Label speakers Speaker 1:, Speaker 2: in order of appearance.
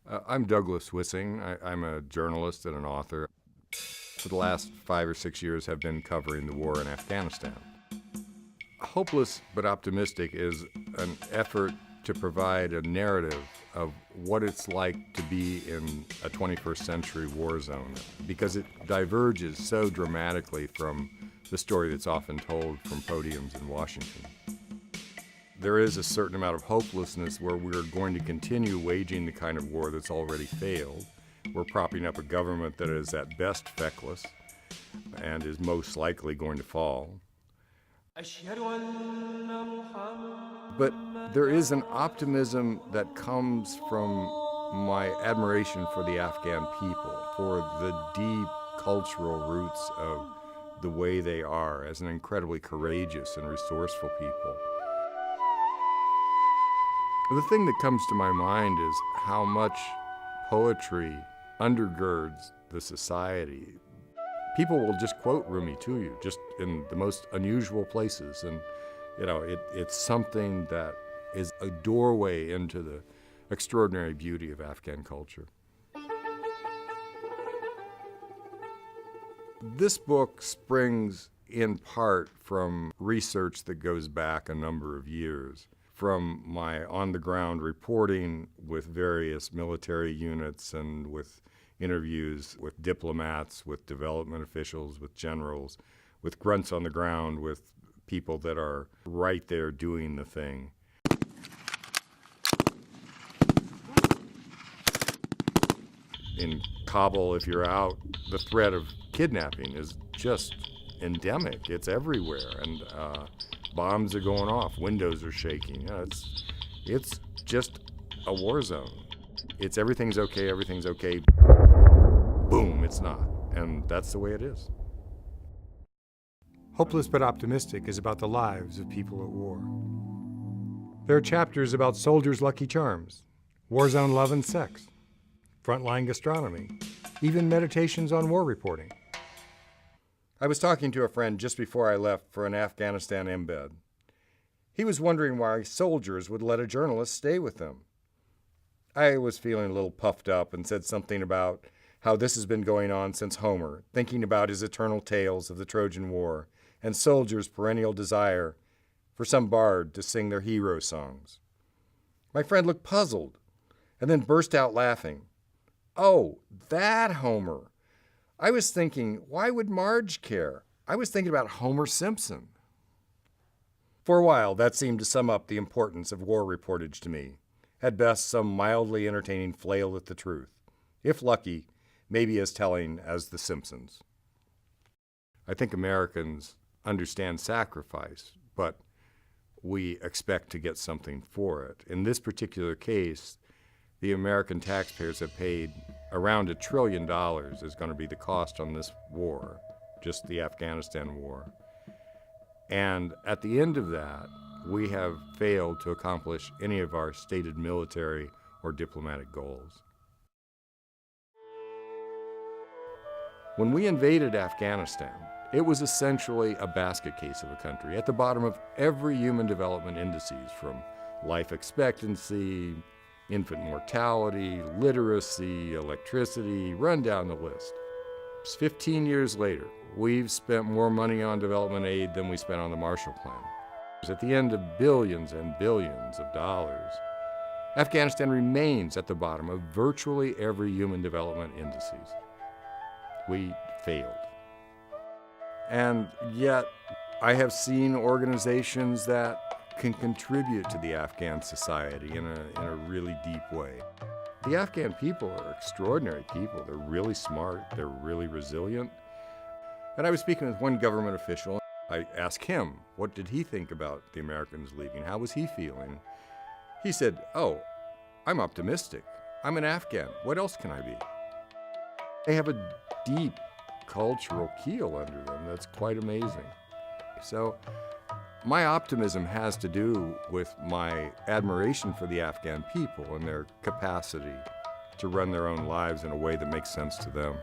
Speaker 1: I'm Douglas Wissing. I'm a journalist and an author. For the last 5 or 6 years, have been covering the war in Afghanistan. Hopeless but Optimistic is an effort to provide a narrative of what it's like to be in a 21st century war zone, because it diverges so dramatically from the story that's often told from podiums in Washington. There is a certain amount of hopelessness where we're going to continue waging the kind of war that's already failed. We're propping up a government that is at best feckless and is most likely going to fall. But there is an optimism that comes from my admiration for the Afghan people, for the deep cultural roots of the way they are as an incredibly courageous and resourceful people. The thing that comes to my mind is how much poetry undergirds the society. People will just quote Rumi to you, just in the most unusual places. And, it's something that is a doorway into the extraordinary beauty of Afghan culture. This book springs in part from research that goes back a number of years, from my on-the-ground reporting with various military units and with interviews with diplomats, with development officials, with generals, with grunts on the ground, with people that are right there doing the thing. In Kabul, if you're out, the threat of kidnapping is just endemic. It's everywhere, and bombs are going off, windows are shaking. It's just a war zone. It's everything's okay. Boom, it's not. And that's the way it is.
Speaker 2: Hopeless but Optimistic is about the lives of people at war. There are chapters about soldiers' lucky charms, war zone love and sex, frontline gastronomy, even meditations on war reporting.
Speaker 1: I was talking to a friend just before I left for an Afghanistan embed. He was wondering why soldiers would let a journalist stay with them. I was feeling a little puffed up and said something about how this has been going on since Homer, thinking about his eternal tales of the Trojan War and soldiers' perennial desire for some bard to sing their hero songs. My friend looked puzzled and then burst out laughing. Oh, that Homer. I was thinking, why would Marge care? I was thinking about Homer Simpson. For a while, that seemed to sum up the importance of war reportage to me. At best, some mildly entertaining flail at the truth. If lucky, maybe as telling as The Simpsons. I think Americans understand sacrifice, but we expect to get something for it. In this particular case, the American taxpayers have paid around $1 trillion is going to be the cost on this war, just the Afghanistan war. And at the end of that, we have failed to accomplish any of our stated military or diplomatic goals. When we invaded Afghanistan, it was essentially a basket case of a country at the bottom of every human development indices, from life expectancy, infant mortality, literacy, electricity, run down the list. 15 years later, we've spent more money on development aid than we spent on the Marshall Plan. At the end of billions and billions of dollars, Afghanistan remains at the bottom of virtually every human development indices. We failed. And yet, I have seen organizations that can contribute to the Afghan society in a really deep way. The Afghan people are extraordinary people. They're really smart. They're really resilient. And I was speaking with one government official. I asked him, what did he think about the Americans leaving? How was he feeling? He said, oh, I'm optimistic. I'm an Afghan. What else can I be? They have a deep cultural keel under them that's quite amazing. So my optimism has to do with my admiration for the Afghan people and their capacity to run their own lives in a way that makes sense to them.